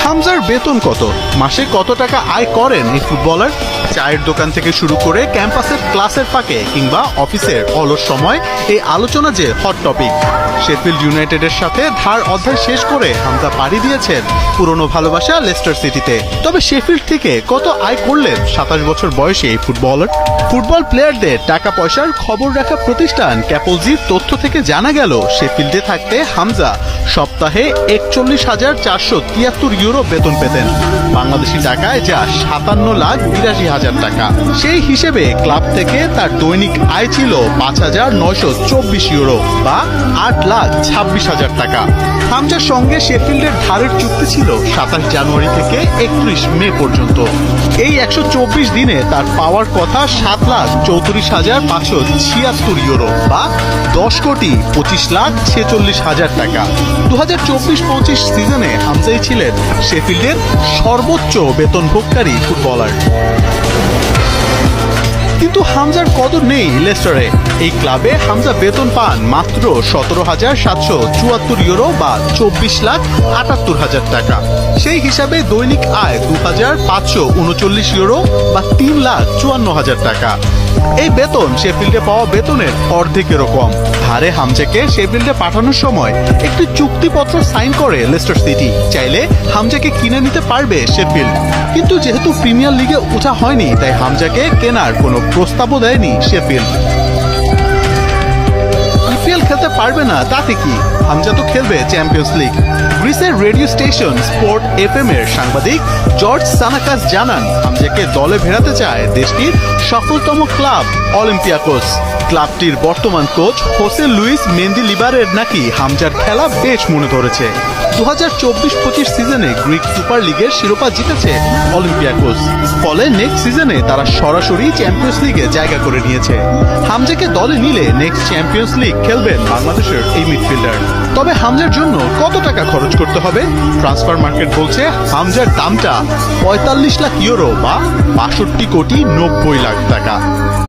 হামজার বেতন কত? মাসে কত টাকা আয় করেন এই ফুটবলার? চায়ের দোকান থেকে শুরু করে ক্যাম্পাসের ক্লাসের ফাঁকে কিংবা অফিসের অলস সময় এই আলোচনা যে হট টপিক। শেফিল্ড ইউনাইটেডের সাথে ধার অধ্যায় শেষ করে হামজা পাড়ি দিয়েছেন পুরনো ভালোবাসা লেস্টার সিটিতে। তবে শেফিল্ড থেকে কত আয় করলেন 27 বছর বয়সী এই ফুটবলার? ফুটবল প্লেয়ারদের টাকা পয়সার খবর রাখা প্রতিষ্ঠান ক্যাপলজির তথ্য থেকে জানা গেল শেফিল্ডে থাকতে হামজা সপ্তাহে 41,473 ইউরো বেতন পেতেন, বাংলাদেশি টাকায় যা 57,82,000 টাকা। সেই হিসেবে ক্লাব থেকে তার দৈনিক আয় ছিল 5,924 ইউরো বা 8,26,000 টাকা। হামজার সঙ্গে শেফিল্ডের ধারের চুক্তি ছিল 27 জানুয়ারি থেকে 31 মে পর্যন্ত। এই 124 দিনে তার পাওয়ার কথা 7,34,576 ইউরো বা 10,25,46,000 টাকা। 2024-25 সিজনে হামজাই ছিলেন শেফিল্ডের সর্বোচ্চ বেতনভোগকারী ফুটবলার। কিন্তু হামজার কদর নেই লেস্টারে। এই ক্লাবে হামজা বেতন পান মাত্র 17,774 ইউরো বা 24,78,000 টাকা। সেই হিসাবে দৈনিক আয় 2,539 ইউরো বা 3,54,000 টাকা। এই বেতন শেফিল্ডে পাওয়া বেতনের অর্ধেকেরও কম। ধারে হামজাকে শেফিল্ডে পাঠানোর সময় একটি চুক্তিপত্র সাইন করে লেস্টার সিটি। চাইলে হামজাকে কিনে নিতে পারবে শেফিল্ড, কিন্তু যেহেতু প্রিমিয়ার লিগে ওঠা হয়নি তাই হামজাকে কেনার কোনো প্রস্তাবও দেয়নি শেফিল্ড। ইপিএল খেলতে পারবে না তাতে কি, হামজা তো খেলবে চ্যাম্পিয়ন্স লিগ। গ্রিসের রেডিও স্টেশন স্পোর্ট এফএম এর সাংবাদিক জর্জ সানাকাস জানান, হামজাকে দলে ভেড়াতে চায় দেশটির সফলতম ক্লাব অলিম্পিয়াকোস। ক্লাবটির বর্তমান কোচ হোসে লুইস মেন্দিলিবারের নাকি হামজার খেলা বেশ মনে ধরেছে। 2024-25 সিজনে গ্রিক সুপার লিগের শিরোপা জিতেছে অলিম্পিয়াকোস, ফলে নেক্সট সিজনে তারা সরাসরি চ্যাম্পিয়ন্স লিগে জায়গা করে নিয়েছে। হামজাকে দলে নিলে নেক্সট চ্যাম্পিয়ন্স লিগ খেলবেন বাংলাদেশের এই মিডফিল্ডার। তবে হামজার জন্য কত টাকা খরচ করতে হবে? ট্রান্সফার মার্কেট বলছে হামজার দামটা 45 লাখ ইউরো বা 62,90,00,000 টাকা।